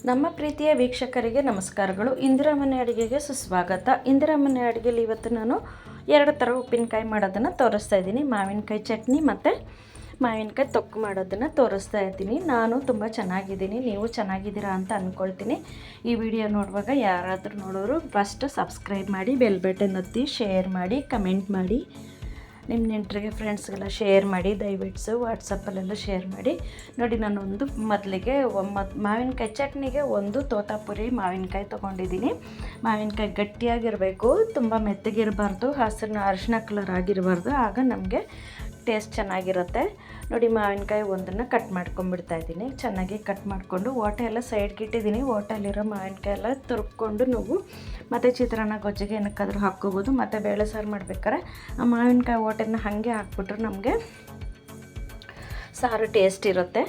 ನಮ್ಮ ಪ್ರೀತಿಯ ವೀಕ್ಷಕರಿಗೆ ನಮಸ್ಕಾರಗಳು. ಇಂದಿರಾ ಮನೆ ಅಡುಗೆಗೆ ಸುಸ್ವಾಗತ. ಇಂದಿರಾ ಮನೆ ಅಡುಗೆಯಲ್ಲಿ ಇವತ್ತು ನಾನು 2 ಥರ ಉಪ್ಪಿನಕಾಯಿ ಮಾಡೋದನ್ನು ತೋರಿಸ್ತಾ ಇದ್ದೀನಿ. ಮಾವಿನಕಾಯಿ ಚಟ್ನಿ ಮತ್ತು ಮಾವಿನಕಾಯಿ ತೊಕ್ಕು ಮಾಡೋದನ್ನು ತೋರಿಸ್ತಾ ಇದ್ದೀನಿ. ನಾನು ತುಂಬ ಚೆನ್ನಾಗಿದ್ದೀನಿ, ನೀವು ಚೆನ್ನಾಗಿದ್ದೀರಾ ಅಂತ ಅಂದ್ಕೊಳ್ತೀನಿ. ಈ ವಿಡಿಯೋ ನೋಡುವಾಗ ಯಾರಾದರೂ ನೋಡೋರು ಫಸ್ಟ್ ಸಬ್ಸ್ಕ್ರೈಬ್ ಮಾಡಿ, ಬೆಲ್ ಬಟನ್ ಒತ್ತಿ, ಶೇರ್ ಮಾಡಿ, ಕಮೆಂಟ್ ಮಾಡಿ, ನಿಮ್ಮ ನೆಂಟರಿಗೆ ಫ್ರೆಂಡ್ಸ್ಗೆಲ್ಲ ಶೇರ್ ಮಾಡಿ, ದಯವಿಟ್ಟು ವಾಟ್ಸಪ್ಪಲ್ಲೆಲ್ಲ ಶೇರ್ ಮಾಡಿ. ನೋಡಿ, ನಾನೊಂದು ಮೊದಲಿಗೆ ಮಾವಿನಕಾಯಿ ಚಟ್ನಿಗೆ ಒಂದು ತೋತಾಪುರಿ ಮಾವಿನಕಾಯಿ ತೊಗೊಂಡಿದ್ದೀನಿ. ಮಾವಿನಕಾಯಿ ಗಟ್ಟಿಯಾಗಿರಬೇಕು, ತುಂಬ ಮೆತ್ತಗಿರಬಾರ್ದು, ಹಸಿರು ಅರಿಶಿನ ಕಲರ್ ಆಗಿರಬಾರ್ದು, ಆಗ ನಮಗೆ ಟೇಸ್ಟ್ ಚೆನ್ನಾಗಿರುತ್ತೆ. ನೋಡಿ, ಮಾವಿನಕಾಯಿ ಒಂದನ್ನು ಕಟ್ ಮಾಡ್ಕೊಂಡ್ಬಿಡ್ತಾ ಇದ್ದೀನಿ. ಚೆನ್ನಾಗಿ ಕಟ್ ಮಾಡಿಕೊಂಡು ಓಟೆ ಎಲ್ಲ ಸೈಡ್ಗೆ ಇಟ್ಟಿದ್ದೀನಿ. ಓಟೆಲಿರೋ ಮಾವಿನಕಾಯಿ ಎಲ್ಲ ತುರ್ಕೊಂಡು ನೀವು ಮತ್ತು ಚಿತ್ರಾನ್ನ ಗೊಜ್ಜಿಗೆ ಏನಕ್ಕಾದ್ರೂ ಹಾಕ್ಕೋಬೋದು. ಮತ್ತು ಬೇಳೆ ಸಾರು ಮಾಡ್ಬೇಕಾದ್ರೆ ಆ ಮಾವಿನಕಾಯಿ ಓಟೆನ ಹಾಗೆ ಹಾಕ್ಬಿಟ್ರೆ ನಮಗೆ ಸಾರು ಟೇಸ್ಟ್ ಇರುತ್ತೆ.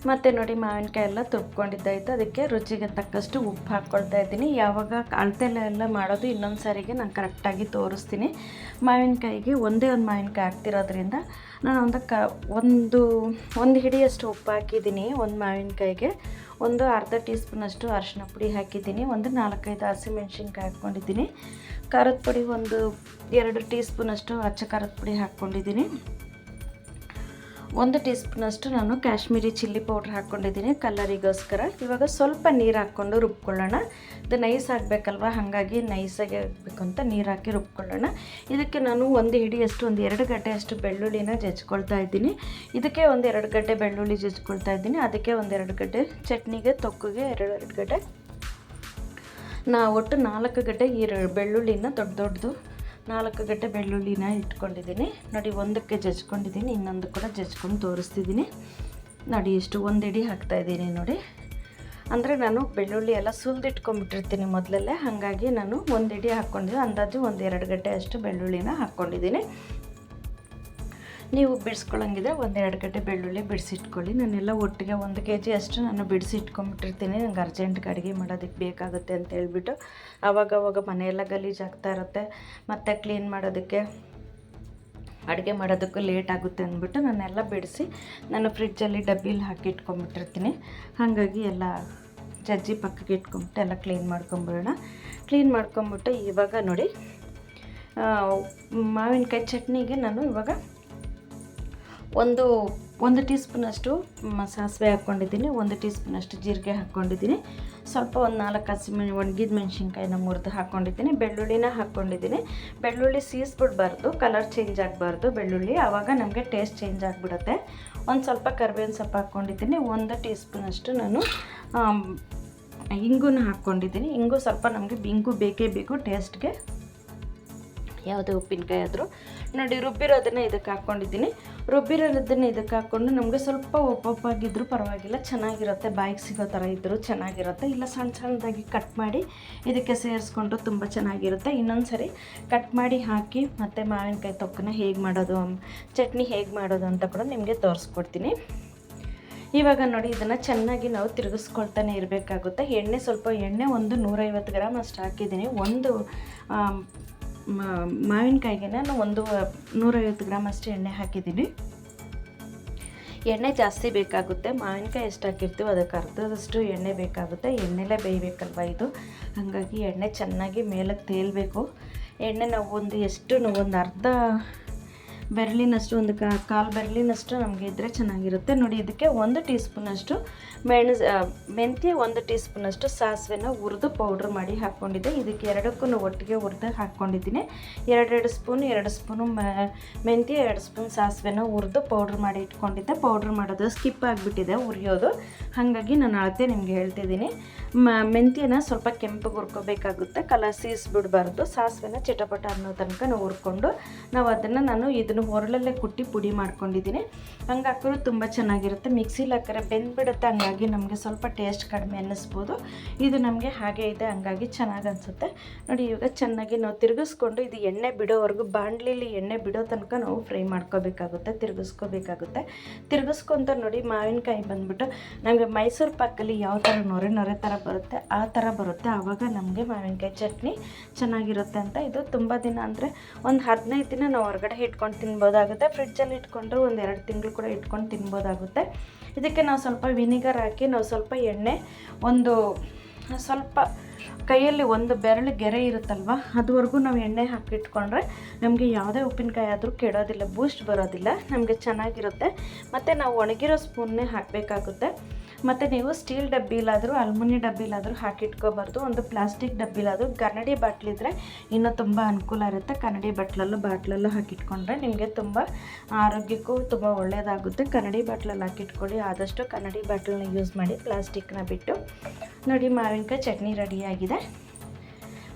ಮತ್ತು ನೋಡಿ, ಮಾವಿನಕಾಯಿ ಎಲ್ಲ ತುರ್ಕೊಂಡಿದ್ದಾಯಿತು. ಅದಕ್ಕೆ ರುಚಿಗೆ ತಕ್ಕಷ್ಟು ಉಪ್ಪು ಹಾಕ್ಕೊಳ್ತಾ ಇದ್ದೀನಿ. ಯಾವಾಗ ಅಳತೆಲ್ಲ ಮಾಡೋದು ಇನ್ನೊಂದು ಸಾರಿಗೆ ನಾನು ಕರೆಕ್ಟಾಗಿ ತೋರಿಸ್ತೀನಿ. ಮಾವಿನಕಾಯಿಗೆ ಒಂದೇ ಒಂದು ಮಾವಿನಕಾಯಿ ಹಾಕ್ತಿರೋದ್ರಿಂದ ನಾನು ಒಂದು ಹಿಡಿಯಷ್ಟು ಉಪ್ಪು ಹಾಕಿದ್ದೀನಿ. ಒಂದು ಮಾವಿನಕಾಯಿಗೆ ಒಂದು ಅರ್ಧ ಟೀ ಸ್ಪೂನಷ್ಟು ಅರಿಶಿನ ಪುಡಿ ಹಾಕಿದ್ದೀನಿ. ಒಂದು 4-5 ಹಸಿಮೆಣ್ಸಿನ್ಕಾಯಿ ಹಾಕ್ಕೊಂಡಿದ್ದೀನಿ. ಖಾರದ ಪುಡಿ ಒಂದು 2 ಟೀ ಸ್ಪೂನಷ್ಟು ಅಚ್ಚ ಖಾರದ ಪುಡಿ ಹಾಕ್ಕೊಂಡಿದ್ದೀನಿ. 1 ಟೀ ಸ್ಪೂನಷ್ಟು ನಾನು ಕಾಶ್ಮೀರಿ ಚಿಲ್ಲಿ ಪೌಡ್ರ್ ಹಾಕ್ಕೊಂಡಿದ್ದೀನಿ ಕಲರಿಗೋಸ್ಕರ. ಇವಾಗ ಸ್ವಲ್ಪ ನೀರು ಹಾಕ್ಕೊಂಡು ರುಬ್ಕೊಳ್ಳೋಣ. ಇದು ನೈಸ್ ಆಗಬೇಕಲ್ವ, ಹಾಗಾಗಿ ನೈಸಾಗಿ ಆಗಬೇಕು ಅಂತ ನೀರು ಹಾಕಿ ರುಬ್ಕೊಳ್ಳೋಣ. ಇದಕ್ಕೆ ನಾನು ಒಂದು ಹಿಡಿಯಷ್ಟು 2 ಗಡ್ಡೆಯಷ್ಟು ಬೆಳ್ಳುಳ್ಳಿನ ಜಜ್ಕೊಳ್ತಾ ಇದ್ದೀನಿ. ಇದಕ್ಕೆ 2 ಗಡ್ಡೆ ಬೆಳ್ಳುಳ್ಳಿ ಜಜ್ಕೊಳ್ತಾ ಇದ್ದೀನಿ. ಅದಕ್ಕೆ 2 ಗಡ್ಡೆ ಚಟ್ನಿಗೆ ತೊಕ್ಕಿಗೆ 2 ಗಡ್ಡೆ, ಒಟ್ಟು 4 ಗಡ್ಡೆ ಬೆಳ್ಳುಳ್ಳಿನ ದೊಡ್ಡದು 4 ಗಡ್ಡೆ ಬೆಳ್ಳುಳ್ಳಿನ ಇಟ್ಕೊಂಡಿದ್ದೀನಿ. ನೋಡಿ, ಒಂದಕ್ಕೆ ಜಜ್ಕೊಂಡಿದ್ದೀನಿ, ಇನ್ನೊಂದು ಕೂಡ ಜಜ್ಕೊಂಡು ತೋರಿಸ್ತಿದ್ದೀನಿ. ನೋಡಿ, ಎಷ್ಟು 1 ಹಿಡಿ ಹಾಕ್ತಾಯಿದ್ದೀನಿ. ನೋಡಿ, ಅಂದರೆ ನಾನು ಬೆಳ್ಳುಳ್ಳಿ ಎಲ್ಲ ಸುಲಿದಿಟ್ಕೊಂಡ್ಬಿಟ್ಟಿರ್ತೀನಿ ಮೊದಲಲ್ಲೇ, ಹಾಗಾಗಿ ನಾನು 1 ಹಿಡಿ ಹಾಕ್ಕೊಂಡಿದ್ದೀನಿ. ಅಂದಾಜು 2 ಗಡ್ಡೆ ಅಷ್ಟು ಬೆಳ್ಳುಳ್ಳಿನ ಹಾಕ್ಕೊಂಡಿದ್ದೀನಿ. ನೀವು ಬಿಡಿಸ್ಕೊಳ್ಳೋಂಗಿದ್ರೆ 2 ಗಡ್ಡೆ ಬೆಳ್ಳುಳ್ಳಿ ಬಿಡಿಸಿಟ್ಕೊಳ್ಳಿ. ನಾನೆಲ್ಲ ಒಟ್ಟಿಗೆ 1 kg ಅಷ್ಟು ನಾನು ಬಿಡಿಸಿಟ್ಕೊಂಡ್ಬಿಟ್ಟಿರ್ತೀನಿ. ನಂಗೆ ಅರ್ಜೆಂಟ್ಗೆ ಅಡುಗೆ ಮಾಡೋದಕ್ಕೆ ಬೇಕಾಗುತ್ತೆ ಅಂತ ಹೇಳ್ಬಿಟ್ಟು. ಆವಾಗವಾಗ ಮನೆಯೆಲ್ಲ ಗಲೀಜಾಗ್ತಾ ಇರುತ್ತೆ, ಮತ್ತು ಕ್ಲೀನ್ ಮಾಡೋದಕ್ಕೆ, ಅಡುಗೆ ಮಾಡೋದಕ್ಕೂ ಲೇಟ್ ಆಗುತ್ತೆ ಅಂದ್ಬಿಟ್ಟು ನಾನೆಲ್ಲ ಬಿಡಿಸಿ ನಾನು ಫ್ರಿಡ್ಜಲ್ಲಿ ಡಬ್ಬಿಲಿ ಹಾಕಿ ಇಟ್ಕೊಂಡ್ಬಿಟ್ಟಿರ್ತೀನಿ. ಹಾಗಾಗಿ ಎಲ್ಲ ಜಜ್ಜಿ ಪಕ್ಕಕ್ಕೆ ಇಟ್ಕೊಂಬಿಟ್ಟು ಎಲ್ಲ ಕ್ಲೀನ್ ಮಾಡ್ಕೊಂಬಿಡೋಣ. ಕ್ಲೀನ್ ಮಾಡ್ಕೊಂಬಿಟ್ಟು ಇವಾಗ ನೋಡಿ, ಮಾವಿನಕಾಯಿ ಚಟ್ನಿಗೆ ನಾನು ಇವಾಗ ಒಂದು ಟೀ ಸ್ಪೂನಷ್ಟು ಸಾಸಿವೆ ಹಾಕ್ಕೊಂಡಿದ್ದೀನಿ. 1 ಟೀ ಸ್ಪೂನಷ್ಟು ಜೀರಿಗೆ ಹಾಕ್ಕೊಂಡಿದ್ದೀನಿ. ಸ್ವಲ್ಪ 4 ಒಣಗಿದ ಮೆಣಸಿನ್ಕಾಯಿನ ಮುರಿದು ಹಾಕ್ಕೊಂಡಿದ್ದೀನಿ. ಬೆಳ್ಳುಳ್ಳಿನ ಹಾಕ್ಕೊಂಡಿದ್ದೀನಿ. ಬೆಳ್ಳುಳ್ಳಿ ಸೀಸ್ಬಿಡ್ಬಾರ್ದು, ಕಲರ್ ಚೇಂಜ್ ಆಗಬಾರ್ದು ಬೆಳ್ಳುಳ್ಳಿ, ಆವಾಗ ನಮಗೆ ಟೇಸ್ಟ್ ಚೇಂಜ್ ಆಗಿಬಿಡುತ್ತೆ. ಒಂದು ಸ್ವಲ್ಪ ಕರಿಬೇವಿನ ಸೊಪ್ಪು ಹಾಕ್ಕೊಂಡಿದ್ದೀನಿ. 1 ಟೀ ಸ್ಪೂನಷ್ಟು ನಾನು ಇಂಗುನ ಹಾಕ್ಕೊಂಡಿದ್ದೀನಿ. ಇಂಗು ಸ್ವಲ್ಪ ನಮಗೆ ಇಂಗು ಬೇಕೇ ಬೇಕು ಟೇಸ್ಟ್ಗೆ, ಯಾವುದೇ ಉಪ್ಪಿನಕಾಯಿ ಆದರೂ. ನೋಡಿ, ರುಬ್ಬಿರೋದನ್ನು ಇದಕ್ಕೆ ಹಾಕ್ಕೊಂಡಿದ್ದೀನಿ. ರುಬ್ಬಿರೋದನ್ನು ಇದಕ್ಕೆ ಹಾಕ್ಕೊಂಡು ನಮಗೆ ಸ್ವಲ್ಪ ಒಪ್ಪೊಪ್ಪಾಗಿದ್ದರೂ ಪರವಾಗಿಲ್ಲ, ಚೆನ್ನಾಗಿರುತ್ತೆ. ಬಾಯಿಗೆ ಸಿಗೋ ಥರ ಇದ್ದರೂ ಚೆನ್ನಾಗಿರುತ್ತೆ. ಇಲ್ಲ ಸಣ್ಣದಾಗಿ ಕಟ್ ಮಾಡಿ ಇದಕ್ಕೆ ಸೇರಿಸ್ಕೊಂಡ್ರು ತುಂಬ ಚೆನ್ನಾಗಿರುತ್ತೆ. ಇನ್ನೊಂದು ಸರಿ ಕಟ್ ಮಾಡಿ ಹಾಕಿ ಮತ್ತು ಮಾವಿನಕಾಯಿ ತೊಕ್ಕನ್ನ ಹೇಗೆ ಮಾಡೋದು, ಚಟ್ನಿ ಹೇಗೆ ಮಾಡೋದು ಅಂತ ಕೂಡ ನಿಮಗೆ ತೋರಿಸ್ಕೊಡ್ತೀನಿ. ಇವಾಗ ನೋಡಿ, ಇದನ್ನು ಚೆನ್ನಾಗಿ ನಾವು ತಿರುಗಿಸ್ಕೊಳ್ತಾನೆ ಇರಬೇಕಾಗುತ್ತೆ. ಸ್ವಲ್ಪ ಎಣ್ಣೆ 150 ಗ್ರಾಮ್ ಅಷ್ಟು ಹಾಕಿದ್ದೀನಿ. ಒಂದು ಮಾವಿನಕಾಯಿಗೆ ನಾನು 150 ಗ್ರಾಮ್ ಅಷ್ಟು ಎಣ್ಣೆ ಹಾಕಿದ್ದೀನಿ. ಎಣ್ಣೆ ಜಾಸ್ತಿ ಬೇಕಾಗುತ್ತೆ. ಮಾವಿನಕಾಯಿ ಎಷ್ಟು ಹಾಕಿರ್ತೀವೋ ಅದಕ್ಕೆ ಅರ್ಧದಷ್ಟು ಎಣ್ಣೆ ಬೇಕಾಗುತ್ತೆ. ಎಣ್ಣೆಲೇ ಬೇಯಬೇಕಲ್ವ ಇದು, ಹಾಗಾಗಿ ಎಣ್ಣೆ ಚೆನ್ನಾಗಿ ಮೇಲಕ್ಕೆ ತೇಲಬೇಕು. ಎಣ್ಣೆ ನಾವು ಒಂದು ಅರ್ಧ ಬೆರಳಿನಷ್ಟು, ಕಾಲು ಬೆರಳಿನಷ್ಟು ನಮಗೆ ಇದ್ದರೆ ಚೆನ್ನಾಗಿರುತ್ತೆ. ನೋಡಿ, ಇದಕ್ಕೆ 1 ಟೀ ಸ್ಪೂನಷ್ಟು ಮೆಂತ್ಯ, 1 ಟೀ ಸ್ಪೂನಷ್ಟು ಸಾಸಿವೆನ ಹುರಿದು ಪೌಡ್ರ್ ಮಾಡಿ ಹಾಕ್ಕೊಂಡಿದ್ದೆ. ಇದಕ್ಕೆ ಎರಡಕ್ಕೂ ಒಟ್ಟಿಗೆ ಹುರಿದು ಹಾಕ್ಕೊಂಡಿದ್ದೀನಿ. 2 ಸ್ಪೂನು ಮೆಂತ್ಯ, 2 ಸ್ಪೂನ್ ಸಾಸಿವೆನ ಹುರಿದು ಪೌಡ್ರ್ ಮಾಡಿ ಇಟ್ಕೊಂಡಿದ್ದೆ. ಪೌಡ್ರ್ ಮಾಡೋದು ಸ್ಕಿಪ್ ಆಗಿಬಿಟ್ಟಿದೆ, ಹುರಿಯೋದು, ಹಾಗಾಗಿ ನಾನು ಅಳತೆ ನಿಮಗೆ ಹೇಳ್ತಿದ್ದೀನಿ. ಮೆಂತ್ಯನ ಸ್ವಲ್ಪ ಕೆಂಪಗೆ ಹುರ್ಕೋಬೇಕಾಗುತ್ತೆ, ಕಲರ್ ಸೀಸ್ಬಿಡಬಾರ್ದು. ಸಾಸಿವೆನ ಚಿಟಪಟ ಅನ್ನೋ ತನಕ ನಾವು ಹುರ್ಕೊಂಡು ನಾನು ಇದನ್ನು ಹೊರಳಲ್ಲೇ ಕುಟ್ಟಿ ಪುಡಿ ಮಾಡ್ಕೊಂಡಿದ್ದೀನಿ. ಹಂಗೆ ಹಾಕಿದ್ರು ತುಂಬ ಚೆನ್ನಾಗಿರುತ್ತೆ. ಮಿಕ್ಸಿಲಿ ಹಾಕಿದ್ರೆ ಬೆಂದ್ಬಿಡುತ್ತೆ, ಹಂಗಾಗಿ ನಮಗೆ ಸ್ವಲ್ಪ ಟೇಸ್ಟ್ ಕಡಿಮೆ ಅನ್ನಿಸ್ಬೋದು. ಇದು ನಮಗೆ ಹಾಗೆ ಇದೆ, ಹಂಗಾಗಿ ಚೆನ್ನಾಗಿ ಅನಿಸುತ್ತೆ. ನೋಡಿ, ಇವಾಗ ಚೆನ್ನಾಗಿ ನಾವು ತಿರುಗಿಸ್ಕೊಂಡು ಇದು ಎಣ್ಣೆ ಬಿಡೋವರೆಗೂ, ಬಾಣಲಿಲಿ ಎಣ್ಣೆ ಬಿಡೋ ತನಕ ನಾವು ಫ್ರೈ ಮಾಡ್ಕೋಬೇಕಾಗುತ್ತೆ, ತಿರುಗಿಸ್ಕೊತ ನೋಡಿ. ಮಾವಿನಕಾಯಿ ಬಂದ್ಬಿಟ್ಟು ನಮಗೆ ಮೈಸೂರು ಪಾಕಲ್ಲಿ ಯಾವ ಥರ ನೊರೆ ಥರ ಬರುತ್ತೆ ಆ ಥರ ಬರುತ್ತೆ, ಆವಾಗ ನಮಗೆ ಮಾವಿನಕಾಯಿ ಚಟ್ನಿ ಚೆನ್ನಾಗಿರುತ್ತೆ ಅಂತ. ಇದು ತುಂಬ ದಿನ ಅಂದರೆ ಒಂದು 15 ದಿನ ನಾವು ಹೊರಗಡೆ ಇಟ್ಕೊಂಡು ತಿನ್ಬೋದಾಗುತ್ತೆ. ಫ್ರಿಡ್ಜಲ್ಲಿ ಇಟ್ಕೊಂಡ್ರೆ 1-2 ತಿಂಗಳು ಕೂಡ ಇಟ್ಕೊಂಡು ತಿನ್ಬೋದಾಗುತ್ತೆ. ಇದಕ್ಕೆ ನಾವು ಸ್ವಲ್ಪ ವಿನಿಗರ್ ಹಾಕಿ ನಾವು ಸ್ವಲ್ಪ ಎಣ್ಣೆ ಒಂದು ಸ್ವಲ್ಪ ಕೈಯಲ್ಲಿ ಒಂದು ಬೆರಳು ಗೆರೆ ಇರುತ್ತಲ್ವ ಅದುವರೆಗೂ ನಾವು ಎಣ್ಣೆ ಹಾಕಿಟ್ಕೊಂಡ್ರೆ ನಮಗೆ ಯಾವುದೇ ಉಪ್ಪಿನಕಾಯಿ ಆದರೂ ಕೆಡೋದಿಲ್ಲ, ಬೂಸ್ಟ್ ಬರೋದಿಲ್ಲ, ನಮಗೆ ಚೆನ್ನಾಗಿರುತ್ತೆ. ಮತ್ತು ನಾವು ಒಣಗಿರೋ ಸ್ಪೂನ್ನೇ ಹಾಕಬೇಕಾಗುತ್ತೆ. ಮತ್ತು ನೀವು ಸ್ಟೀಲ್ ಡಬ್ಬಿಲಾದರೂ ಅಲ್ಯೂಮಿನಿಯಂ ಡಬ್ಬಿಲಾದರೂ ಹಾಕಿಟ್ಕೋಬಾರ್ದು. ಒಂದು ಪ್ಲಾಸ್ಟಿಕ್ ಡಬ್ಬಿಲಾದರೂ, ಕನ್ನಡಿ ಬಾಟ್ಲಿದ್ರೆ ಇನ್ನೂ ತುಂಬ ಅನುಕೂಲ ಇರುತ್ತೆ. ಕನ್ನಡಿ ಬಾಟ್ಲಲ್ಲೂ ಹಾಕಿಟ್ಕೊಂಡ್ರೆ ನಿಮಗೆ ತುಂಬ ಆರೋಗ್ಯಕ್ಕೂ ತುಂಬ ಒಳ್ಳೆಯದಾಗುತ್ತೆ. ಕನ್ನಡಿ ಬಾಟ್ಲಲ್ಲಿ ಹಾಕಿಟ್ಕೊಳ್ಳಿ, ಆದಷ್ಟು ಕನ್ನಡಿ ಬಾಟ್ಲನ್ನ ಯೂಸ್ ಮಾಡಿ, ಪ್ಲಾಸ್ಟಿಕ್ನ ಬಿಟ್ಟು. ನೋಡಿ ಮಾವಿನಕಾಯಿ ಚಟ್ನಿ ರೆಡಿಯಾಗಿದೆ.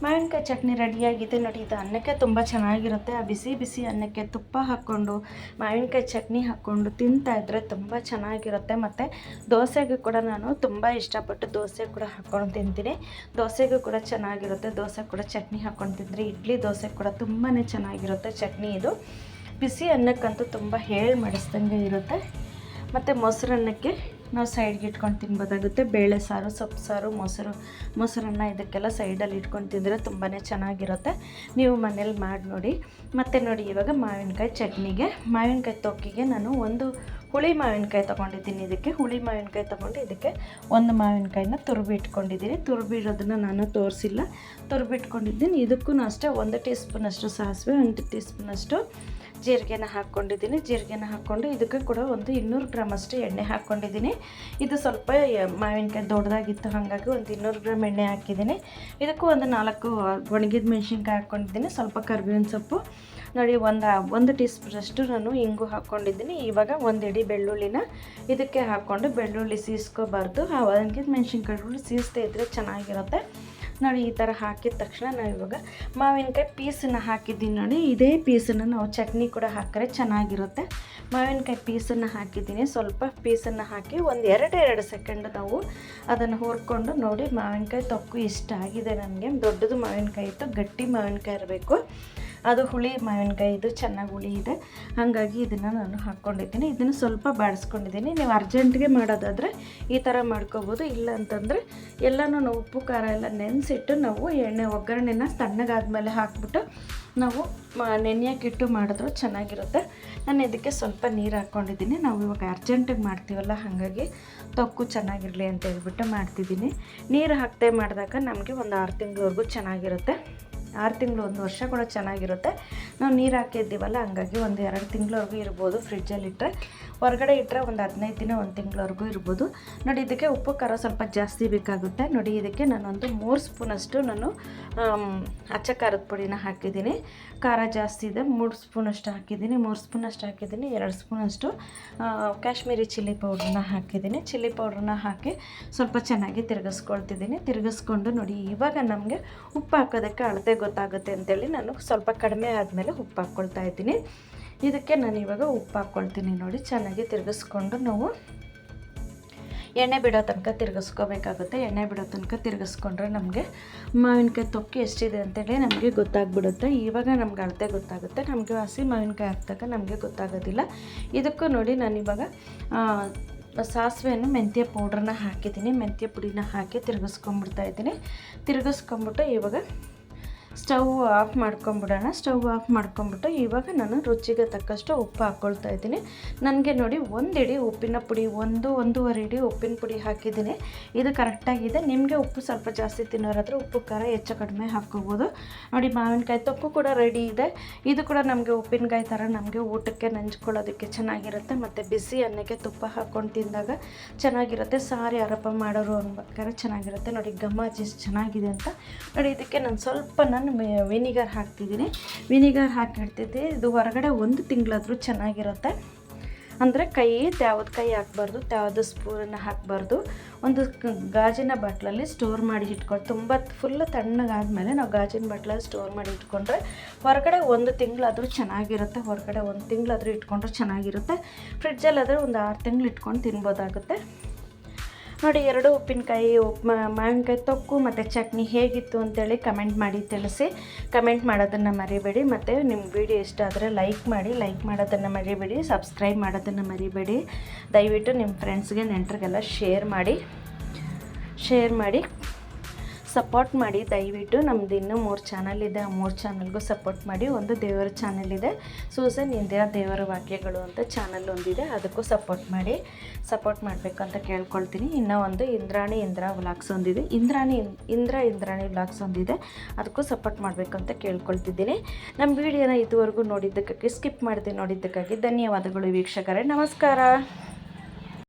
ಮಾವಿನಕಾಯಿ ಚಟ್ನಿ ರೆಡಿಯಾಗಿದೆ ನೋಡಿ. ಇದು ಅನ್ನಕ್ಕೆ ತುಂಬ ಚೆನ್ನಾಗಿರುತ್ತೆ. ಆ ಬಿಸಿ ಬಿಸಿ ಅನ್ನಕ್ಕೆ ತುಪ್ಪ ಹಾಕ್ಕೊಂಡು ಮಾವಿನಕಾಯಿ ಚಟ್ನಿ ಹಾಕ್ಕೊಂಡು ತಿಂತಾಯಿದ್ರೆ ತುಂಬ ಚೆನ್ನಾಗಿರುತ್ತೆ. ಮತ್ತು ದೋಸೆಗೂ ಕೂಡ ನಾನು ತುಂಬ ಇಷ್ಟಪಟ್ಟು ದೋಸೆ ಕೂಡ ಹಾಕ್ಕೊಂಡು ತಿಂತೀನಿ. ದೋಸೆಗೂ ಕೂಡ ಚೆನ್ನಾಗಿರುತ್ತೆ. ದೋಸೆ ಕೂಡ ಚಟ್ನಿ ಹಾಕ್ಕೊಂಡು ತಿಂದರೆ, ಇಡ್ಲಿ ದೋಸೆ ಕೂಡ ತುಂಬಾ ಚೆನ್ನಾಗಿರುತ್ತೆ ಚಟ್ನಿ ಇದು. ಬಿಸಿ ಅನ್ನಕ್ಕಂತೂ ತುಂಬ ಮಾಡಿಸ್ದಂಗೆ ಇರುತ್ತೆ. ಮತ್ತು ಮೊಸರನ್ನಕ್ಕೆ ನಾವು ಸೈಡ್ಗೆ ಇಟ್ಕೊಂಡು ತಿನ್ಬೋದಾಗುತ್ತೆ. ಬೇಳೆ ಸಾರು, ಸೊಪ್ಪು ಸಾರು, ಮೊಸರನ್ನ ಇದಕ್ಕೆಲ್ಲ ಸೈಡಲ್ಲಿ ಇಟ್ಕೊಂಡು ತಿಂದರೆ ತುಂಬಾ ಚೆನ್ನಾಗಿರುತ್ತೆ. ನೀವು ಮನೇಲಿ ಮಾಡಿ ನೋಡಿ. ಮತ್ತು ನೋಡಿ ಇವಾಗ ಮಾವಿನಕಾಯಿ ಚಟ್ನಿಗೆ, ಮಾವಿನಕಾಯಿ ತೊಕ್ಕಿಗೆ ನಾನು ಒಂದು ಹುಳಿ ಮಾವಿನಕಾಯಿ ತೊಗೊಂಡಿದ್ದೀನಿ. ಇದಕ್ಕೆ ಹುಳಿ ಮಾವಿನಕಾಯಿ ತೊಗೊಂಡು ಇದಕ್ಕೆ ಒಂದು ಮಾವಿನಕಾಯಿನ ತುರಿಬಿಟ್ಕೊಂಡಿದ್ದೀನಿ. ತುರಿಬಿಡೋದನ್ನು ನಾನು ತೋರಿಸಿಲ್ಲ, ತುರಿಬಿಟ್ಕೊಂಡಿದ್ದೀನಿ. ಇದಕ್ಕೂ ಅಷ್ಟೇ 1 ಟೀ ಸ್ಪೂನಷ್ಟು ಸಾಸಿವೆ, 1 ಟೀ ಸ್ಪೂನಷ್ಟು ಜೀರಿಗೆನ ಹಾಕ್ಕೊಂಡಿದ್ದೀನಿ. ಜೀರಿಗೆನ ಹಾಕ್ಕೊಂಡು ಇದಕ್ಕೆ ಕೂಡ ಒಂದು 200 ಗ್ರಾಮ್ ಅಷ್ಟು ಎಣ್ಣೆ ಹಾಕ್ಕೊಂಡಿದ್ದೀನಿ. ಇದು ಸ್ವಲ್ಪ ಮಾವಿನಕಾಯಿ ದೊಡ್ಡದಾಗಿತ್ತು, ಹಾಗಾಗಿ ಒಂದು 200 ಗ್ರಾಮ್ ಎಣ್ಣೆ ಹಾಕಿದ್ದೀನಿ. ಇದಕ್ಕೂ ಒಂದು 4 ಒಣಗಿದ ಮೆಣಸಿನ್ಕಾಯಿ ಹಾಕ್ಕೊಂಡಿದ್ದೀನಿ. ಸ್ವಲ್ಪ ಕರಿಬೇವಿನ ಸೊಪ್ಪು ನೋಡಿ, ಒಂದು ಟೀ ಸ್ಪೂನಷ್ಟು ನಾನು ಇಂಗು ಹಾಕ್ಕೊಂಡಿದ್ದೀನಿ. ಇವಾಗ 1 ಇಡೀ ಬೆಳ್ಳುಳ್ಳಿನ ಇದಕ್ಕೆ ಹಾಕ್ಕೊಂಡು, ಬೆಳ್ಳುಳ್ಳಿ ಸೀಸ್ಕೋಬಾರ್ದು, ಆ ಒಣಗಿದ ಮೆಣಸಿನ್ಕಾಯಿ ಸೀಸ್ದೇ ಇದ್ದರೆ ಚೆನ್ನಾಗಿರುತ್ತೆ ನೋಡಿ. ಈ ಥರ ಹಾಕಿದ ತಕ್ಷಣ ನಾವು ಇವಾಗ ಮಾವಿನಕಾಯಿ ಪೀಸನ್ನು ಹಾಕಿದ್ದೀನಿ ನೋಡಿ. ಇದೇ ಪೀಸನ್ನು ನಾವು ಚಟ್ನಿ ಕೂಡ ಹಾಕಿದ್ರೆ ಚೆನ್ನಾಗಿರುತ್ತೆ. ಮಾವಿನಕಾಯಿ ಪೀಸನ್ನು ಹಾಕಿದ್ದೀನಿ. ಸ್ವಲ್ಪ ಪೀಸನ್ನು ಹಾಕಿ ಒಂದು 2 ಸೆಕೆಂಡ್ ನಾವು ಅದನ್ನು ಹುರ್ಕೊಂಡು ನೋಡಿ. ಮಾವಿನಕಾಯಿ ತೊಕ್ಕು ಇಷ್ಟ ಆಗಿದೆ ನನಗೆ. ದೊಡ್ಡದು ಮಾವಿನಕಾಯಿ ಇತ್ತು, ಗಟ್ಟಿ ಮಾವಿನಕಾಯಿ ಇರಬೇಕು. ಅದು ಹುಳಿ ಮಾವಿನಕಾಯಿ, ಇದು ಚೆನ್ನಾಗಿ ಹುಳಿ ಇದೆ, ಹಾಗಾಗಿ ಇದನ್ನು ನಾನು ಹಾಕ್ಕೊಂಡಿದ್ದೀನಿ. ಇದನ್ನು ಸ್ವಲ್ಪ ಬಾಡಿಸ್ಕೊಂಡಿದ್ದೀನಿ. ನೀವು ಅರ್ಜೆಂಟ್ಗೆ ಮಾಡೋದಾದರೆ ಈ ಥರ ಮಾಡ್ಕೋಬೋದು. ಇಲ್ಲ ಅಂತಂದರೆ ಎಲ್ಲನೂ ನಾವು ಉಪ್ಪು ಖಾರ ಎಲ್ಲ ನೆನೆಸಿಟ್ಟು ನಾವು ಎಣ್ಣೆ ಒಗ್ಗರಣೆನ ತಣ್ಣಗಾದ್ಮೇಲೆ ಹಾಕ್ಬಿಟ್ಟು ನಾವು ನೆನೆಯೋಕ್ಕಿಟ್ಟು ಮಾಡಿದ್ರು ಚೆನ್ನಾಗಿರುತ್ತೆ. ನಾನು ಇದಕ್ಕೆ ಸ್ವಲ್ಪ ನೀರು ಹಾಕ್ಕೊಂಡಿದ್ದೀನಿ. ನಾವು ಇವಾಗ ಅರ್ಜೆಂಟಿಗೆ ಮಾಡ್ತೀವಲ್ಲ, ಹಾಗಾಗಿ ತೊಕ್ಕು ಚೆನ್ನಾಗಿರಲಿ ಅಂತ ಹೇಳ್ಬಿಟ್ಟು ಮಾಡ್ತಿದ್ದೀನಿ. ನೀರು ಹಾಕದೆ ಮಾಡಿದಾಗ ನಮಗೆ ಒಂದು 6 ತಿಂಗಳವರೆಗೂ ಚೆನ್ನಾಗಿರುತ್ತೆ. 6 ತಿಂಗಳು, 1 ವರ್ಷ ಕೂಡ ಚೆನ್ನಾಗಿರುತ್ತೆ. ನಾವು ನೀರು ಹಾಕಿದ್ದೀವಲ್ಲ, ಹಂಗಾಗಿ ಒಂದು 2 ತಿಂಗಳವರೆಗೂ ಇರ್ಬೋದು. ಫ್ರಿಜ್ಜಲ್ಲಿಟ್ಟರೆ, ಹೊರಗಡೆ ಇಟ್ಟರೆ ಒಂದು 15 ದಿನ, 1 ತಿಂಗಳವರೆಗೂ ಇರ್ಬೋದು. ನೋಡಿ ಇದಕ್ಕೆ ಉಪ್ಪು ಖಾರ ಸ್ವಲ್ಪ ಜಾಸ್ತಿ ಬೇಕಾಗುತ್ತೆ. ನೋಡಿ ಇದಕ್ಕೆ ನಾನೊಂದು 3 ಸ್ಪೂನಷ್ಟು ನಾನು ಅಚ್ಚ ಖಾರದ ಪುಡಿನ ಹಾಕಿದ್ದೀನಿ. ಖಾರ ಜಾಸ್ತಿ ಇದೆ, 3 ಸ್ಪೂನಷ್ಟು ಹಾಕಿದ್ದೀನಿ. 3 ಸ್ಪೂನಷ್ಟು ಹಾಕಿದ್ದೀನಿ. 2 ಸ್ಪೂನಷ್ಟು ಕಾಶ್ಮೀರಿ ಚಿಲ್ಲಿ ಪೌಡ್ರನ್ನ ಹಾಕಿದ್ದೀನಿ. ಚಿಲ್ಲಿ ಪೌಡ್ರನ್ನ ಹಾಕಿ ಸ್ವಲ್ಪ ಚೆನ್ನಾಗಿ ತಿರುಗಿಸ್ಕೊಳ್ತಿದ್ದೀನಿ. ತಿರುಗಿಸ್ಕೊಂಡು ನೋಡಿ, ಇವಾಗ ನಮಗೆ ಉಪ್ಪು ಹಾಕೋದಕ್ಕೆ ಅಳತೆ ಗೊತ್ತಾಗುತ್ತೆ ಅಂತೇಳಿ ನಾನು ಸ್ವಲ್ಪ ಕಡಿಮೆ ಆದಮೇಲೆ ಉಪ್ಪು ಹಾಕ್ಕೊಳ್ತಾ ಇದ್ದೀನಿ. ಇದಕ್ಕೆ ನಾನು ಇವಾಗ ಉಪ್ಪು ಹಾಕ್ಕೊಳ್ತೀನಿ. ನೋಡಿ ಚೆನ್ನಾಗಿ ತಿರುಗಿಸ್ಕೊಂಡು ನಾವು ಎಣ್ಣೆ ಬಿಡೋ ತನಕ ತಿರುಗಿಸ್ಕೋಬೇಕಾಗುತ್ತೆ. ಎಣ್ಣೆ ಬಿಡೋ ತನಕ ತಿರುಗಿಸ್ಕೊಂಡ್ರೆ ನಮಗೆ ಮಾವಿನಕಾಯಿ ತೊಕ್ಕಿ ಎಷ್ಟಿದೆ ಅಂತೇಳಿ ನಮಗೆ ಗೊತ್ತಾಗ್ಬಿಡುತ್ತೆ. ಇವಾಗ ನಮ್ಗೆ ಅಳತೆ ಗೊತ್ತಾಗುತ್ತೆ. ನಮಗೆ ಹಸಿ ಮಾವಿನಕಾಯಿ ಹಾಕಿದಾಗ ನಮಗೆ ಗೊತ್ತಾಗೋದಿಲ್ಲ. ಇದಕ್ಕೂ ನೋಡಿ ನಾನು ಇವಾಗ ಸಾಸಿವೆಯನ್ನು ಮೆಂತ್ಯ ಪೌಡ್ರನ್ನ ಹಾಕಿದ್ದೀನಿ. ಮೆಂತ್ಯ ಪುಡಿನ ಹಾಕಿ ತಿರುಗಿಸ್ಕೊಂಡ್ಬಿಡ್ತಾಯಿದ್ದೀನಿ. ತಿರುಗಿಸ್ಕೊಂಬಿಟ್ಟು ಇವಾಗ ಸ್ಟವ್ ಆಫ್ ಮಾಡ್ಕೊಂಬಿಡೋಣ. ಸ್ಟವ್ ಆಫ್ ಮಾಡ್ಕೊಂಬಿಟ್ಟು ಇವಾಗ ನಾನು ರುಚಿಗೆ ತಕ್ಕಷ್ಟು ಉಪ್ಪು ಹಾಕ್ಕೊಳ್ತಾ ಇದ್ದೀನಿ. ನನಗೆ ನೋಡಿ 1 ಇಡೀ ಉಪ್ಪಿನ ಪುಡಿ, 1-1.5 ಇಡೀ ಉಪ್ಪಿನ ಪುಡಿ ಹಾಕಿದ್ದೀನಿ. ಇದು ಕರೆಕ್ಟಾಗಿದೆ. ನಿಮಗೆ ಉಪ್ಪು ಸ್ವಲ್ಪ ಜಾಸ್ತಿ ತಿನ್ನೋರಾದರೆ ಉಪ್ಪು ಖಾರ ಹೆಚ್ಚು ಕಡಿಮೆ ಹಾಕ್ಕೋಬೋದು. ನೋಡಿ ಮಾವಿನಕಾಯಿ ತೊಕ್ಕು ಕೂಡ ರೆಡಿ ಇದೆ. ಇದು ಕೂಡ ನಮಗೆ ಉಪ್ಪಿನಕಾಯಿ ಥರ ನಮಗೆ ಊಟಕ್ಕೆ ನಂಚ್ಕೊಳ್ಳೋದಕ್ಕೆ ಚೆನ್ನಾಗಿರುತ್ತೆ. ಮತ್ತು ಬಿಸಿ ಅನ್ನಕ್ಕೆ ತುಪ್ಪ ಹಾಕ್ಕೊಂಡು ತಿಂದಾಗ ಚೆನ್ನಾಗಿರುತ್ತೆ. ಸಾರು ಯಾರಪ್ಪ ಮಾಡೋರು ಅನ್ಬೇಕಾದ್ರೆ ಚೆನ್ನಾಗಿರುತ್ತೆ. ನೋಡಿ ಘಮ ಚೆನ್ನಾಗಿದೆ ಅಂತ. ನೋಡಿ ಇದಕ್ಕೆ ನಾನು ಸ್ವಲ್ಪ ವಿನಿಗರ್ ಹಾಕ್ತಿದ್ದೀನಿ. ವಿನಿಗರ್ ಹಾಕಿಡ್ತಿದ್ದೆ. ಇದು ಹೊರಗಡೆ 1 ತಿಂಗಳಾದರೂ ಚೆನ್ನಾಗಿರುತ್ತೆ. ಅಂದರೆ ತ್ಯಾವದ ಕೈ ಹಾಕಬಾರ್ದು, ತ್ಯಾವದ ಸ್ಪೂನನ್ನು ಹಾಕಬಾರ್ದು. ಒಂದು ಗಾಜಿನ ಬಾಟ್ಲಲ್ಲಿ ಸ್ಟೋರ್ ಮಾಡಿ ಇಟ್ಕೊಂಡು, ತುಂಬ ಫುಲ್ಲು ತಣ್ಣಗಾದ್ಮೇಲೆ ನಾವು ಗಾಜಿನ ಬಾಟ್ಲಲ್ಲಿ ಸ್ಟೋರ್ ಮಾಡಿ ಇಟ್ಕೊಂಡ್ರೆ ಹೊರಗಡೆ 1 ತಿಂಗಳಾದರೂ ಚೆನ್ನಾಗಿರುತ್ತೆ. ಹೊರಗಡೆ 1 ತಿಂಗಳಾದರೂ ಇಟ್ಕೊಂಡ್ರೆ ಚೆನ್ನಾಗಿರುತ್ತೆ. ಫ್ರಿಡ್ಜಲ್ಲಾದರೆ ಒಂದು 6 ತಿಂಗಳು ಇಟ್ಕೊಂಡು ತಿನ್ಬೋದಾಗುತ್ತೆ. ನೋಡಿ 2 ಉಪ್ಪಿನಕಾಯಿ, ಮಾವಿನಕಾಯಿ ತೊಕ್ಕು ಮತ್ತು ಚಟ್ನಿ ಹೇಗಿತ್ತು ಅಂತೇಳಿ ಕಮೆಂಟ್ ಮಾಡಿ ತಿಳಿಸಿ. ಕಮೆಂಟ್ ಮಾಡೋದನ್ನು ಮರಿಬೇಡಿ. ಮತ್ತು ನಿಮ್ಮ ವಿಡಿಯೋ ಇಷ್ಟ ಆದರೆ ಲೈಕ್ ಮಾಡಿ. ಲೈಕ್ ಮಾಡೋದನ್ನು ಮರಿಬೇಡಿ. ಸಬ್ಸ್ಕ್ರೈಬ್ ಮಾಡೋದನ್ನು ಮರಿಬೇಡಿ. ದಯವಿಟ್ಟು ನಿಮ್ಮ ಫ್ರೆಂಡ್ಸ್ಗೆ, ನೆಂಟರಿಗೆಲ್ಲ ಶೇರ್ ಮಾಡಿ. ಸಪೋರ್ಟ್ ಮಾಡಿ ದಯವಿಟ್ಟು. ನಮ್ಮದು ಇನ್ನೂ 3 ಚಾನಲ್ ಇದೆ, ಆ 3 ಚಾನಲ್ಗೂ ಸಪೋರ್ಟ್ ಮಾಡಿ. ಒಂದು ದೇವರ ಚಾನಲ್ ಇದೆ, ಸೂಸನ್ ಇಂದಿರಾ ದೇವರ ವಾಕ್ಯಗಳು ಅಂತ ಚಾನಲ್ ಒಂದಿದೆ, ಅದಕ್ಕೂ ಸಪೋರ್ಟ್ ಮಾಡಿ. ಸಪೋರ್ಟ್ ಮಾಡಬೇಕು ಅಂತ ಕೇಳ್ಕೊಳ್ತೀನಿ. ಇನ್ನೂ ಒಂದು ಇಂದ್ರಾ ವ್ಲಾಗ್ಸ್ ಒಂದಿದೆ, ಇಂದ್ರಾಣಿ ವ್ಲಾಗ್ಸ್ ಒಂದಿದೆ, ಅದಕ್ಕೂ ಸಪೋರ್ಟ್ ಮಾಡಬೇಕು ಅಂತ ಕೇಳ್ಕೊಳ್ತಿದ್ದೀನಿ. ನಮ್ಮ ವಿಡಿಯೋನ ಇದುವರೆಗೂ ನೋಡಿದ್ದಕ್ಕಾಗಿ, ಸ್ಕಿಪ್ ಮಾಡದೆ ನೋಡಿದ್ದಕ್ಕಾಗಿ ಧನ್ಯವಾದಗಳು ವೀಕ್ಷಕರೇ. ನಮಸ್ಕಾರ.